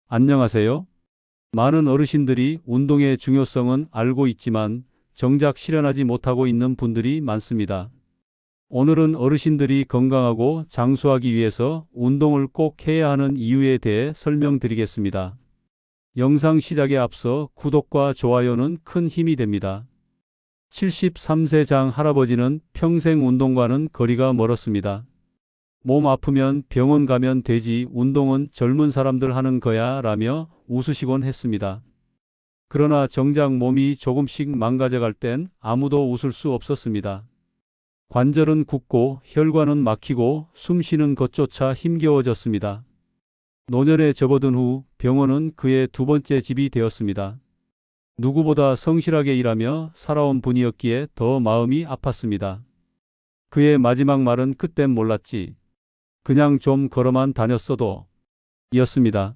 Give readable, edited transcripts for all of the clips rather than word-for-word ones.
안녕하세요. 많은 어르신들이 운동의 중요성은 알고 있지만 정작 실현하지 못하고 있는 분들이 많습니다. 오늘은 어르신들이 건강하고 장수하기 위해서 운동을 꼭 해야 하는 이유에 대해 설명드리겠습니다. 영상 시작에 앞서 구독과 좋아요는 큰 힘이 됩니다. 73세 장 할아버지는 평생 운동과는 거리가 멀었습니다. 몸 아프면 병원 가면 되지, 운동은 젊은 사람들 하는 거야 라며 웃으시곤 했습니다. 그러나 정작 몸이 조금씩 망가져갈 땐 아무도 웃을 수 없었습니다. 관절은 굳고 혈관은 막히고 숨 쉬는 것조차 힘겨워졌습니다. 노년에 접어든 후 병원은 그의 두 번째 집이 되었습니다. 누구보다 성실하게 일하며 살아온 분이었기에 더 마음이 아팠습니다. 그의 마지막 말은 그땐 몰랐지. 그냥 좀 걸어만 다녔어도 였습니다.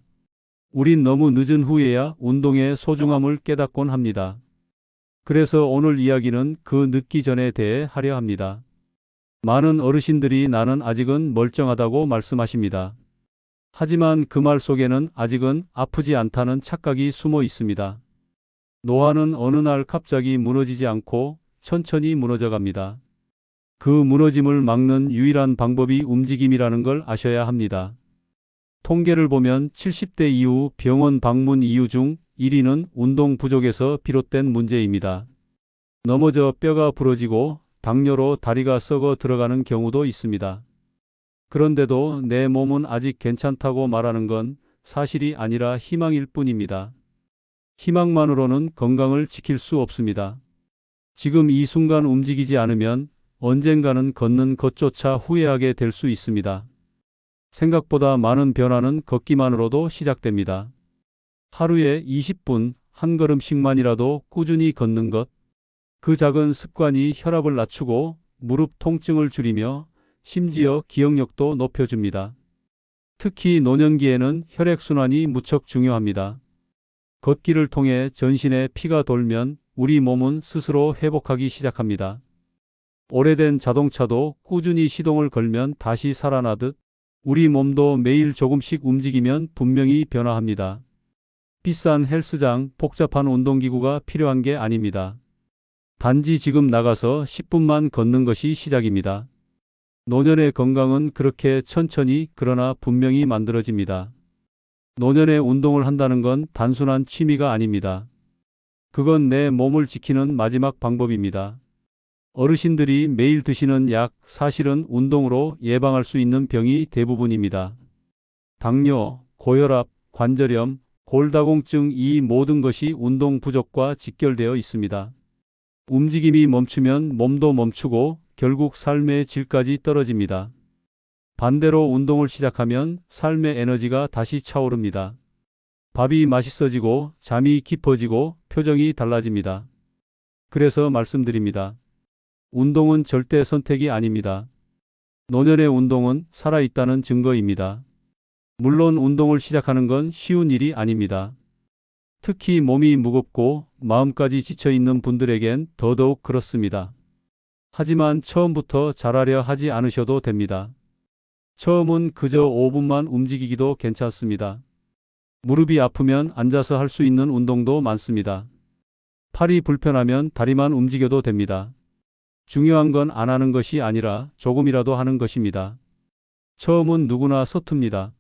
우린 너무 늦은 후에야 운동의 소중함을 깨닫곤 합니다. 그래서 오늘 이야기는 그 늦기 전에 대해 하려 합니다. 많은 어르신들이 나는 아직은 멀쩡하다고 말씀하십니다. 하지만 그 말 속에는 아직은 아프지 않다는 착각이 숨어 있습니다. 노화는 어느 날 갑자기 무너지지 않고 천천히 무너져 갑니다. 그 무너짐을 막는 유일한 방법이 움직임이라는 걸 아셔야 합니다. 통계를 보면 70대 이후 병원 방문 이유 중 1위는 운동 부족에서 비롯된 문제입니다. 넘어져 뼈가 부러지고 당뇨로 다리가 썩어 들어가는 경우도 있습니다. 그런데도 내 몸은 아직 괜찮다고 말하는 건 사실이 아니라 희망일 뿐입니다. 희망만으로는 건강을 지킬 수 없습니다. 지금 이 순간 움직이지 않으면 언젠가는 걷는 것조차 후회하게 될 수 있습니다. 생각보다 많은 변화는 걷기만으로도 시작됩니다. 하루에 20분 한 걸음씩만이라도 꾸준히 걷는 것. 그 작은 습관이 혈압을 낮추고 무릎 통증을 줄이며 심지어 기억력도 높여줍니다. 특히 노년기에는 혈액순환이 무척 중요합니다. 걷기를 통해 전신에 피가 돌면 우리 몸은 스스로 회복하기 시작합니다. 오래된 자동차도 꾸준히 시동을 걸면 다시 살아나듯 우리 몸도 매일 조금씩 움직이면 분명히 변화합니다. 비싼 헬스장, 복잡한 운동기구가 필요한 게 아닙니다. 단지 지금 나가서 10분만 걷는 것이 시작입니다. 노년의 건강은 그렇게 천천히 그러나 분명히 만들어집니다. 노년에 운동을 한다는 건 단순한 취미가 아닙니다. 그건 내 몸을 지키는 마지막 방법입니다. 어르신들이 매일 드시는 약, 사실은 운동으로 예방할 수 있는 병이 대부분입니다. 당뇨, 고혈압, 관절염, 골다공증, 이 모든 것이 운동 부족과 직결되어 있습니다. 움직임이 멈추면 몸도 멈추고 결국 삶의 질까지 떨어집니다. 반대로 운동을 시작하면 삶의 에너지가 다시 차오릅니다. 밥이 맛있어지고 잠이 깊어지고 표정이 달라집니다. 그래서 말씀드립니다. 운동은 절대 선택이 아닙니다. 노년의 운동은 살아있다는 증거입니다. 물론 운동을 시작하는 건 쉬운 일이 아닙니다. 특히 몸이 무겁고 마음까지 지쳐있는 분들에겐 더더욱 그렇습니다. 하지만 처음부터 잘하려 하지 않으셔도 됩니다. 처음은 그저 5분만 움직이기도 괜찮습니다. 무릎이 아프면 앉아서 할 수 있는 운동도 많습니다. 팔이 불편하면 다리만 움직여도 됩니다. 중요한 건 안 하는 것이 아니라 조금이라도 하는 것입니다. 처음은 누구나 서툽니다.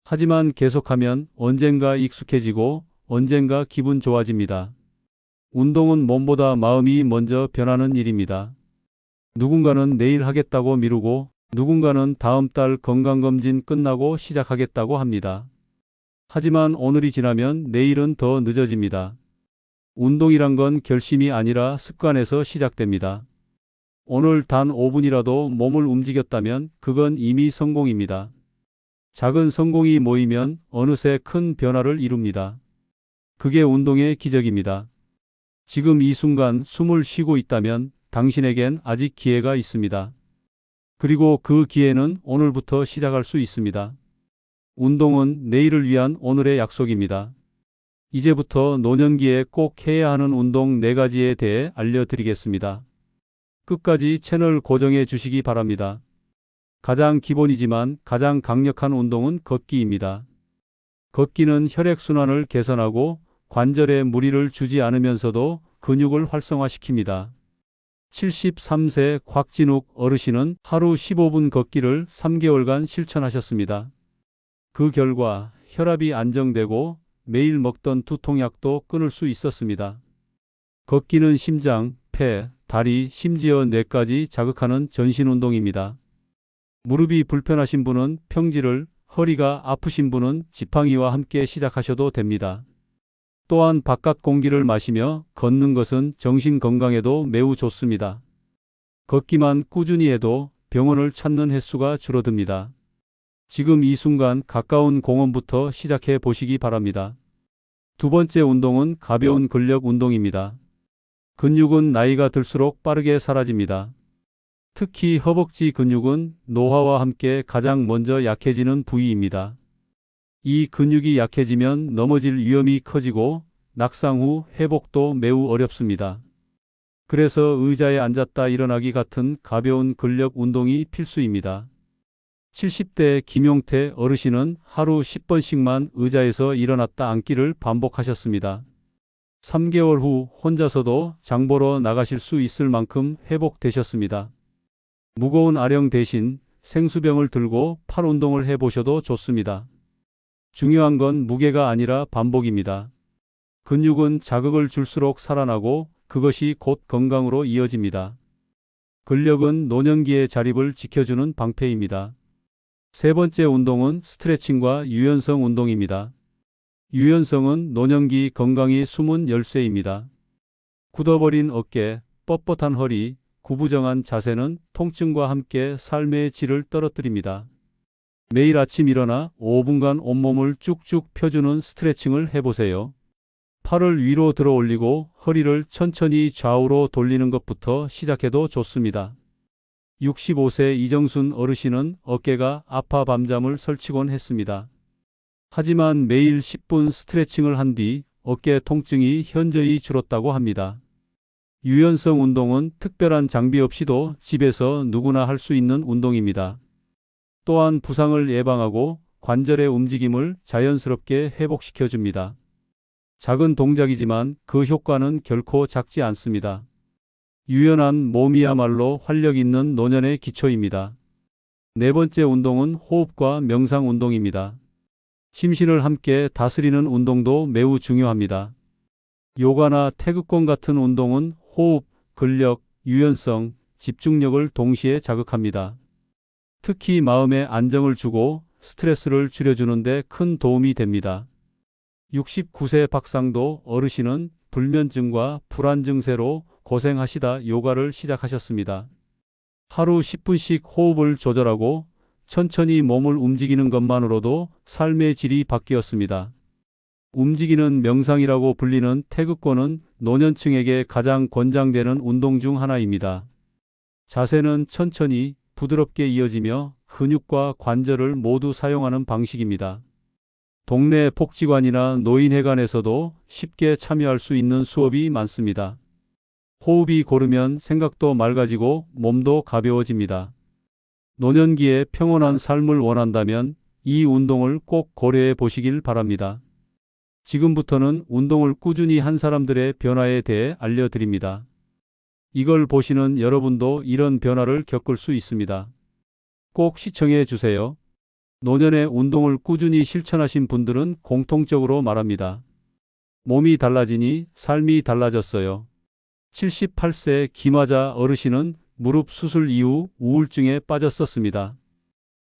하지만 계속하면 언젠가 익숙해지고 언젠가 기분 좋아집니다. 운동은 몸보다 마음이 먼저 변하는 일입니다. 누군가는 내일 하겠다고 미루고 누군가는 다음 달 건강검진 끝나고 시작하겠다고 합니다. 하지만 오늘이 지나면 내일은 더 늦어집니다. 운동이란 건 결심이 아니라 습관에서 시작됩니다. 오늘 단 5분이라도 몸을 움직였다면 그건 이미 성공입니다. 작은 성공이 모이면 어느새 큰 변화를 이룹니다. 그게 운동의 기적입니다. 지금 이 순간 숨을 쉬고 있다면 당신에겐 아직 기회가 있습니다. 그리고 그 기회는 오늘부터 시작할 수 있습니다. 운동은 내일을 위한 오늘의 약속입니다. 이제부터 노년기에 꼭 해야 하는 운동 4가지에 대해 알려드리겠습니다. 끝까지 채널 고정해 주시기 바랍니다. 가장 기본이지만 가장 강력한 운동은 걷기입니다. 걷기는 혈액순환을 개선하고 관절에 무리를 주지 않으면서도 근육을 활성화시킵니다. 73세 곽진욱 어르신은 하루 15분 걷기를 3개월간 실천하셨습니다. 그 결과 혈압이 안정되고 매일 먹던 두통약도 끊을 수 있었습니다. 걷기는 심장, 폐, 다리, 심지어 뇌까지 자극하는 전신운동입니다. 무릎이 불편하신 분은 평지를, 허리가 아프신 분은 지팡이와 함께 시작하셔도 됩니다. 또한 바깥 공기를 마시며 걷는 것은 정신 건강에도 매우 좋습니다. 걷기만 꾸준히 해도 병원을 찾는 횟수가 줄어듭니다. 지금 이 순간 가까운 공원부터 시작해 보시기 바랍니다. 두 번째 운동은 가벼운 근력 운동입니다. 근육은 나이가 들수록 빠르게 사라집니다. 특히 허벅지 근육은 노화와 함께 가장 먼저 약해지는 부위입니다. 이 근육이 약해지면 넘어질 위험이 커지고 낙상 후 회복도 매우 어렵습니다. 그래서 의자에 앉았다 일어나기 같은 가벼운 근력 운동이 필수입니다. 70대 김용태 어르신은 하루 10번씩만 의자에서 일어났다 앉기를 반복하셨습니다. 3개월 후 혼자서도 장 보러 나가실 수 있을 만큼 회복되셨습니다. 무거운 아령 대신 생수병을 들고 팔 운동을 해보셔도 좋습니다. 중요한 건 무게가 아니라 반복입니다. 근육은 자극을 줄수록 살아나고 그것이 곧 건강으로 이어집니다. 근력은 노년기의 자립을 지켜주는 방패입니다. 세 번째 운동은 스트레칭과 유연성 운동입니다. 유연성은 노년기 건강이 숨은 열쇠입니다. 굳어버린 어깨, 뻣뻣한 허리, 구부정한 자세는 통증과 함께 삶의 질을 떨어뜨립니다. 매일 아침 일어나 5분간 온몸을 쭉쭉 펴주는 스트레칭을 해보세요. 팔을 위로 들어 올리고 허리를 천천히 좌우로 돌리는 것부터 시작해도 좋습니다. 65세 이정순 어르신은 어깨가 아파 밤잠을 설치곤 했습니다. 하지만 매일 10분 스트레칭을 한 뒤 어깨 통증이 현저히 줄었다고 합니다. 유연성 운동은 특별한 장비 없이도 집에서 누구나 할 수 있는 운동입니다. 또한 부상을 예방하고 관절의 움직임을 자연스럽게 회복시켜줍니다. 작은 동작이지만 그 효과는 결코 작지 않습니다. 유연한 몸이야말로 활력 있는 노년의 기초입니다. 네 번째 운동은 호흡과 명상 운동입니다. 심신을 함께 다스리는 운동도 매우 중요합니다. 요가나 태극권 같은 운동은 호흡, 근력, 유연성, 집중력을 동시에 자극합니다. 특히 마음에 안정을 주고 스트레스를 줄여주는 데 큰 도움이 됩니다. 69세 박상도 어르신은 불면증과 불안 증세로 고생하시다 요가를 시작하셨습니다. 하루 10분씩 호흡을 조절하고 천천히 몸을 움직이는 것만으로도 삶의 질이 바뀌었습니다. 움직이는 명상이라고 불리는 태극권은 노년층에게 가장 권장되는 운동 중 하나입니다. 자세는 천천히 부드럽게 이어지며 근육과 관절을 모두 사용하는 방식입니다. 동네 복지관이나 노인회관에서도 쉽게 참여할 수 있는 수업이 많습니다. 호흡이 고르면 생각도 맑아지고 몸도 가벼워집니다. 노년기에 평온한 삶을 원한다면 이 운동을 꼭 고려해 보시길 바랍니다. 지금부터는 운동을 꾸준히 한 사람들의 변화에 대해 알려드립니다. 이걸 보시는 여러분도 이런 변화를 겪을 수 있습니다. 꼭 시청해 주세요. 노년에 운동을 꾸준히 실천하신 분들은 공통적으로 말합니다. 몸이 달라지니 삶이 달라졌어요. 78세 김화자 어르신은 무릎 수술 이후 우울증에 빠졌었습니다.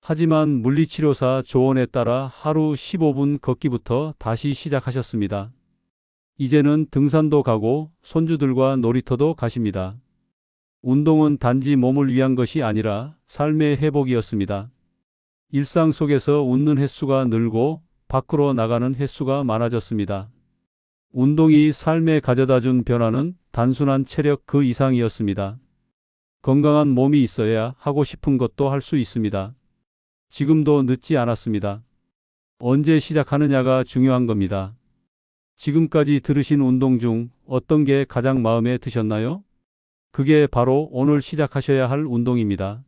하지만 물리치료사 조언에 따라 하루 15분 걷기부터 다시 시작하셨습니다. 이제는 등산도 가고 손주들과 놀이터도 가십니다. 운동은 단지 몸을 위한 것이 아니라 삶의 회복이었습니다. 일상 속에서 웃는 횟수가 늘고 밖으로 나가는 횟수가 많아졌습니다. 운동이 삶에 가져다준 변화는 단순한 체력 그 이상이었습니다. 건강한 몸이 있어야 하고 싶은 것도 할 수 있습니다. 지금도 늦지 않았습니다. 언제 시작하느냐가 중요한 겁니다. 지금까지 들으신 운동 중 어떤 게 가장 마음에 드셨나요? 그게 바로 오늘 시작하셔야 할 운동입니다.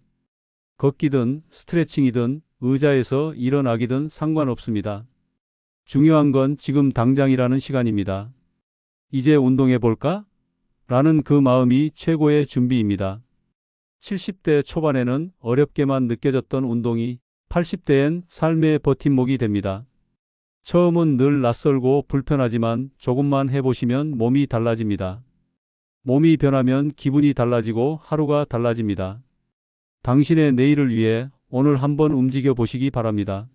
걷기든 스트레칭이든 의자에서 일어나기든 상관없습니다. 중요한 건 지금 당장이라는 시간입니다. 이제 운동해 볼까? 라는 그 마음이 최고의 준비입니다. 70대 초반에는 어렵게만 느껴졌던 운동이 80대엔 삶의 버팀목이 됩니다. 처음은 늘 낯설고 불편하지만 조금만 해보시면 몸이 달라집니다. 몸이 변하면 기분이 달라지고 하루가 달라집니다. 당신의 내일을 위해 오늘 한번 움직여 보시기 바랍니다.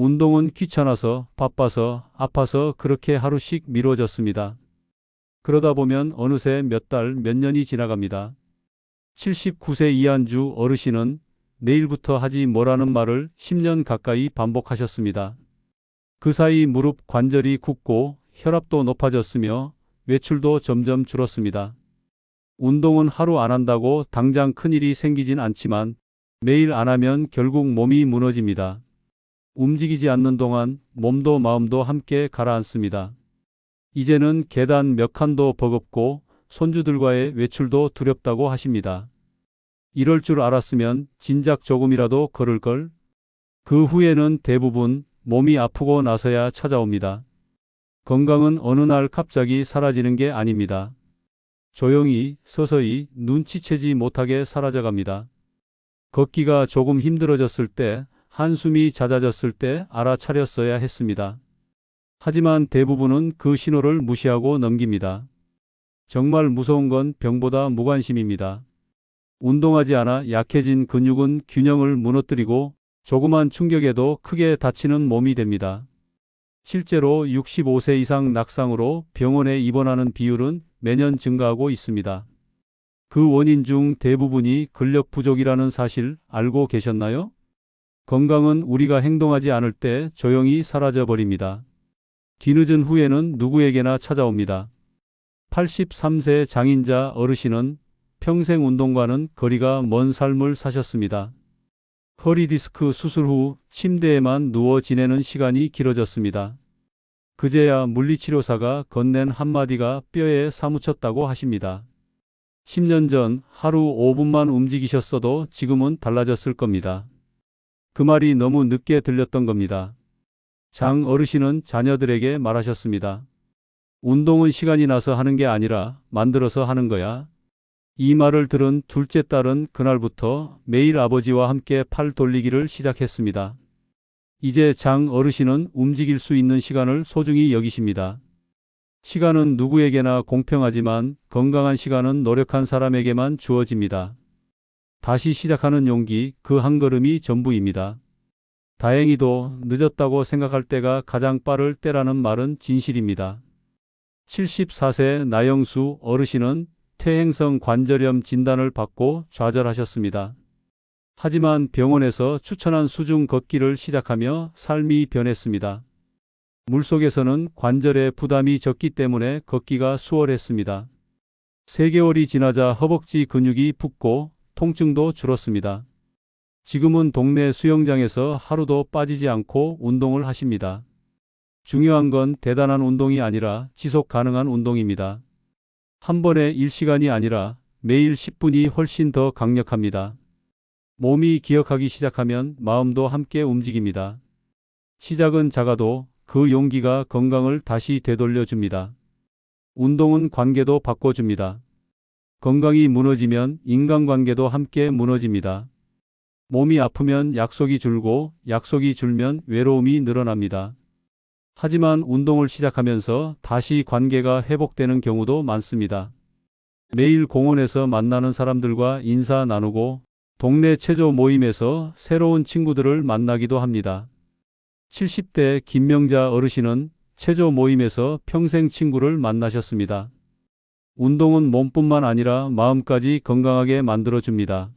운동은 귀찮아서, 바빠서, 아파서 그렇게 하루씩 미뤄졌습니다. 그러다 보면 어느새 몇 달, 몇 년이 지나갑니다. 79세 이한주 어르신은 내일부터 하지 뭐라는 말을 10년 가까이 반복하셨습니다. 그 사이 무릎 관절이 굳고 혈압도 높아졌으며 외출도 점점 줄었습니다. 운동은 하루 안 한다고 당장 큰일이 생기진 않지만 매일 안 하면 결국 몸이 무너집니다. 움직이지 않는 동안 몸도 마음도 함께 가라앉습니다. 이제는 계단 몇 칸도 버겁고 손주들과의 외출도 두렵다고 하십니다. 이럴 줄 알았으면 진작 조금이라도 걸을걸? 그 후에는 대부분 몸이 아프고 나서야 찾아옵니다. 건강은 어느 날 갑자기 사라지는 게 아닙니다. 조용히 서서히 눈치채지 못하게 사라져갑니다. 걷기가 조금 힘들어졌을 때, 한숨이 잦아졌을 때 알아차렸어야 했습니다. 하지만 대부분은 그 신호를 무시하고 넘깁니다. 정말 무서운 건 병보다 무관심입니다. 운동하지 않아 약해진 근육은 균형을 무너뜨리고 조그만 충격에도 크게 다치는 몸이 됩니다. 실제로 65세 이상 낙상으로 병원에 입원하는 비율은 매년 증가하고 있습니다. 그 원인 중 대부분이 근력 부족이라는 사실 알고 계셨나요? 건강은 우리가 행동하지 않을 때 조용히 사라져 버립니다. 뒤늦은 후에는 누구에게나 찾아옵니다. 83세 장인자 어르신은 평생 운동과는 거리가 먼 삶을 사셨습니다. 허리 디스크 수술 후 침대에만 누워 지내는 시간이 길어졌습니다. 그제야 물리치료사가 건넨 한마디가 뼈에 사무쳤다고 하십니다. 10년 전 하루 5분만 움직이셨어도 지금은 달라졌을 겁니다. 그 말이 너무 늦게 들렸던 겁니다. 장 어르신은 자녀들에게 말하셨습니다. 운동은 시간이 나서 하는 게 아니라 만들어서 하는 거야. 이 말을 들은 둘째 딸은 그날부터 매일 아버지와 함께 팔 돌리기를 시작했습니다. 이제 장 어르신은 움직일 수 있는 시간을 소중히 여기십니다. 시간은 누구에게나 공평하지만 건강한 시간은 노력한 사람에게만 주어집니다. 다시 시작하는 용기, 그 한 걸음이 전부입니다. 다행히도 늦었다고 생각할 때가 가장 빠를 때라는 말은 진실입니다. 74세 나영수 어르신은 퇴행성 관절염 진단을 받고 좌절하셨습니다. 하지만 병원에서 추천한 수중 걷기를 시작하며 삶이 변했습니다. 물속에서는 관절에 부담이 적기 때문에 걷기가 수월했습니다. 3개월이 지나자 허벅지 근육이 붙고 통증도 줄었습니다. 지금은 동네 수영장에서 하루도 빠지지 않고 운동을 하십니다. 중요한 건 대단한 운동이 아니라 지속 가능한 운동입니다. 한 번에 1시간이 아니라 매일 10분이 훨씬 더 강력합니다. 몸이 기억하기 시작하면 마음도 함께 움직입니다. 시작은 작아도 그 용기가 건강을 다시 되돌려줍니다. 운동은 관계도 바꿔줍니다. 건강이 무너지면 인간관계도 함께 무너집니다. 몸이 아프면 약속이 줄고 약속이 줄면 외로움이 늘어납니다. 하지만 운동을 시작하면서 다시 관계가 회복되는 경우도 많습니다. 매일 공원에서 만나는 사람들과 인사 나누고 동네 체조 모임에서 새로운 친구들을 만나기도 합니다. 70대 김명자 어르신은 체조 모임에서 평생 친구를 만나셨습니다. 운동은 몸뿐만 아니라 마음까지 건강하게 만들어줍니다.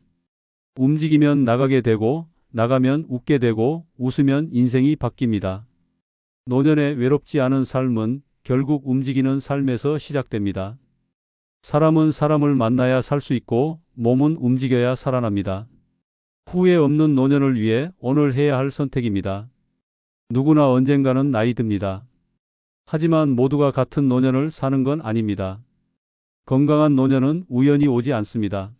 움직이면 나가게 되고 나가면 웃게 되고 웃으면 인생이 바뀝니다. 노년에 외롭지 않은 삶은 결국 움직이는 삶에서 시작됩니다. 사람은 사람을 만나야 살 수 있고 몸은 움직여야 살아납니다. 후회 없는 노년을 위해 오늘 해야 할 선택입니다. 누구나 언젠가는 나이 듭니다. 하지만 모두가 같은 노년을 사는 건 아닙니다. 건강한 노년은 우연히 오지 않습니다.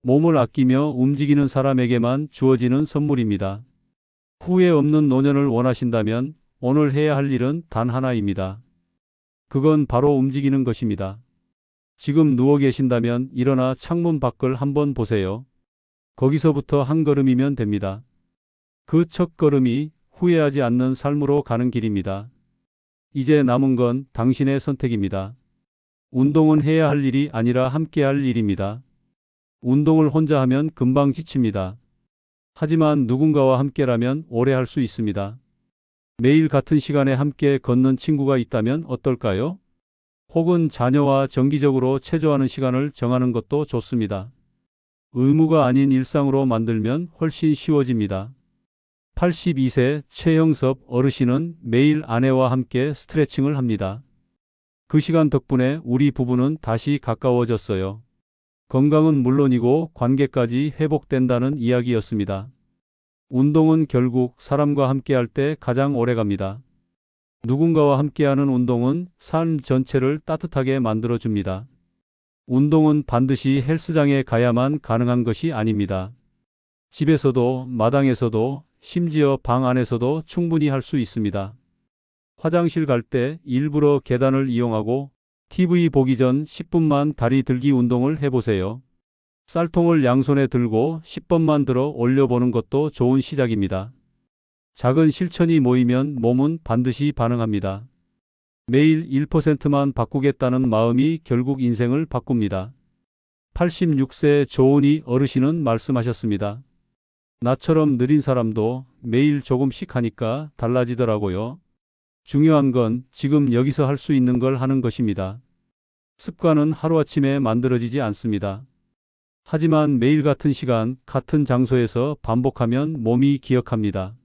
몸을 아끼며 움직이는 사람에게만 주어지는 선물입니다. 후회 없는 노년을 원하신다면 오늘 해야 할 일은 단 하나입니다. 그건 바로 움직이는 것입니다. 지금 누워 계신다면 일어나 창문 밖을 한번 보세요. 거기서부터 한 걸음이면 됩니다. 그 첫 걸음이 후회하지 않는 삶으로 가는 길입니다. 이제 남은 건 당신의 선택입니다. 운동은 해야 할 일이 아니라 함께 할 일입니다. 운동을 혼자 하면 금방 지칩니다. 하지만 누군가와 함께라면 오래 할 수 있습니다. 매일 같은 시간에 함께 걷는 친구가 있다면 어떨까요? 혹은 자녀와 정기적으로 체조하는 시간을 정하는 것도 좋습니다. 의무가 아닌 일상으로 만들면 훨씬 쉬워집니다. 82세 최형섭 어르신은 매일 아내와 함께 스트레칭을 합니다. 그 시간 덕분에 우리 부부는 다시 가까워졌어요. 건강은 물론이고 관계까지 회복된다는 이야기였습니다. 운동은 결국 사람과 함께할 때 가장 오래 갑니다. 누군가와 함께하는 운동은 삶 전체를 따뜻하게 만들어줍니다. 운동은 반드시 헬스장에 가야만 가능한 것이 아닙니다. 집에서도 마당에서도 심지어 방 안에서도 충분히 할 수 있습니다. 화장실 갈 때 일부러 계단을 이용하고 TV 보기 전 10분만 다리 들기 운동을 해보세요. 쌀통을 양손에 들고 10번만 들어 올려보는 것도 좋은 시작입니다. 작은 실천이 모이면 몸은 반드시 반응합니다. 매일 1%만 바꾸겠다는 마음이 결국 인생을 바꿉니다. 86세 조은희 어르신은 말씀하셨습니다. 나처럼 느린 사람도 매일 조금씩 하니까 달라지더라고요. 중요한 건 지금 여기서 할 수 있는 걸 하는 것입니다. 습관은 하루아침에 만들어지지 않습니다. 하지만 매일 같은 시간, 같은 장소에서 반복하면 몸이 기억합니다.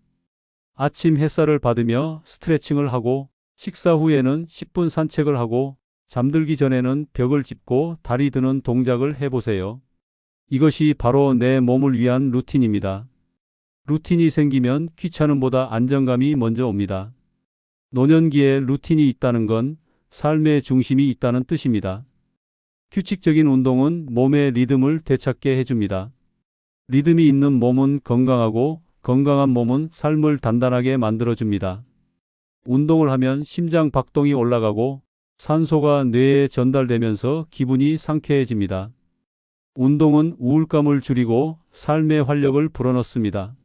아침 햇살을 받으며 스트레칭을 하고 식사 후에는 10분 산책을 하고 잠들기 전에는 벽을 짚고 다리 드는 동작을 해보세요. 이것이 바로 내 몸을 위한 루틴입니다. 루틴이 생기면 귀찮음보다 안정감이 먼저 옵니다. 노년기에 루틴이 있다는 건 삶의 중심이 있다는 뜻입니다. 규칙적인 운동은 몸의 리듬을 되찾게 해줍니다. 리듬이 있는 몸은 건강하고 건강한 몸은 삶을 단단하게 만들어줍니다. 운동을 하면 심장 박동이 올라가고 산소가 뇌에 전달되면서 기분이 상쾌해집니다. 운동은 우울감을 줄이고 삶의 활력을 불어넣습니다.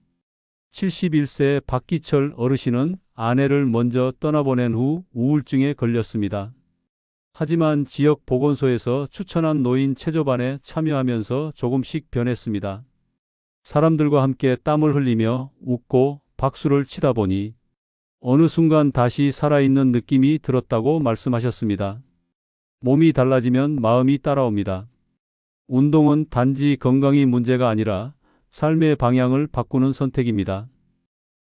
71세 박기철 어르신은 아내를 먼저 떠나보낸 후 우울증에 걸렸습니다. 하지만 지역 보건소에서 추천한 노인 체조반에 참여하면서 조금씩 변했습니다. 사람들과 함께 땀을 흘리며 웃고 박수를 치다 보니 어느 순간 다시 살아있는 느낌이 들었다고 말씀하셨습니다. 몸이 달라지면 마음이 따라옵니다. 운동은 단지 건강이 문제가 아니라 삶의 방향을 바꾸는 선택입니다.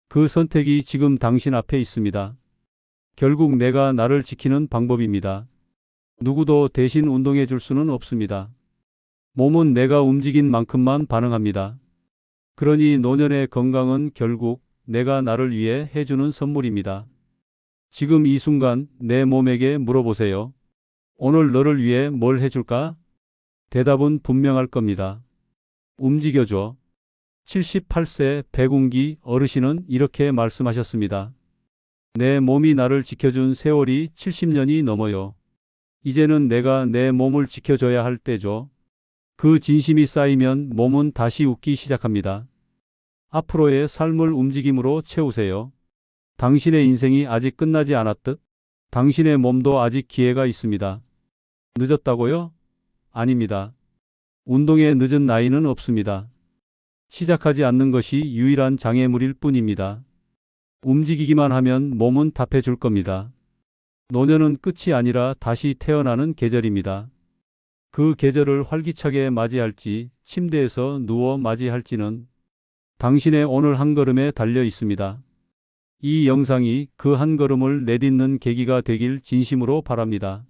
그 선택이 지금 당신 앞에 있습니다. 결국 내가 나를 지키는 방법입니다. 누구도 대신 운동해 줄 수는 없습니다. 몸은 내가 움직인 만큼만 반응합니다. 그러니 노년의 건강은 결국 내가 나를 위해 해주는 선물입니다. 지금 이 순간 내 몸에게 물어보세요. 오늘 너를 위해 뭘 해줄까? 대답은 분명할 겁니다. 움직여줘. 78세 백운기 어르신은 이렇게 말씀하셨습니다. 내 몸이 나를 지켜준 세월이 70년이 넘어요. 이제는 내가 내 몸을 지켜줘야 할 때죠. 그 진심이 쌓이면 몸은 다시 웃기 시작합니다. 앞으로의 삶을 움직임으로 채우세요. 당신의 인생이 아직 끝나지 않았듯 당신의 몸도 아직 기회가 있습니다. 늦었다고요? 아닙니다. 운동에 늦은 나이는 없습니다. 시작하지 않는 것이 유일한 장애물일 뿐입니다. 움직이기만 하면 몸은 답해줄 겁니다. 노년은 끝이 아니라 다시 태어나는 계절입니다. 그 계절을 활기차게 맞이할지 침대에서 누워 맞이할지는 당신의 오늘 한 걸음에 달려 있습니다. 이 영상이 그 한 걸음을 내딛는 계기가 되길 진심으로 바랍니다.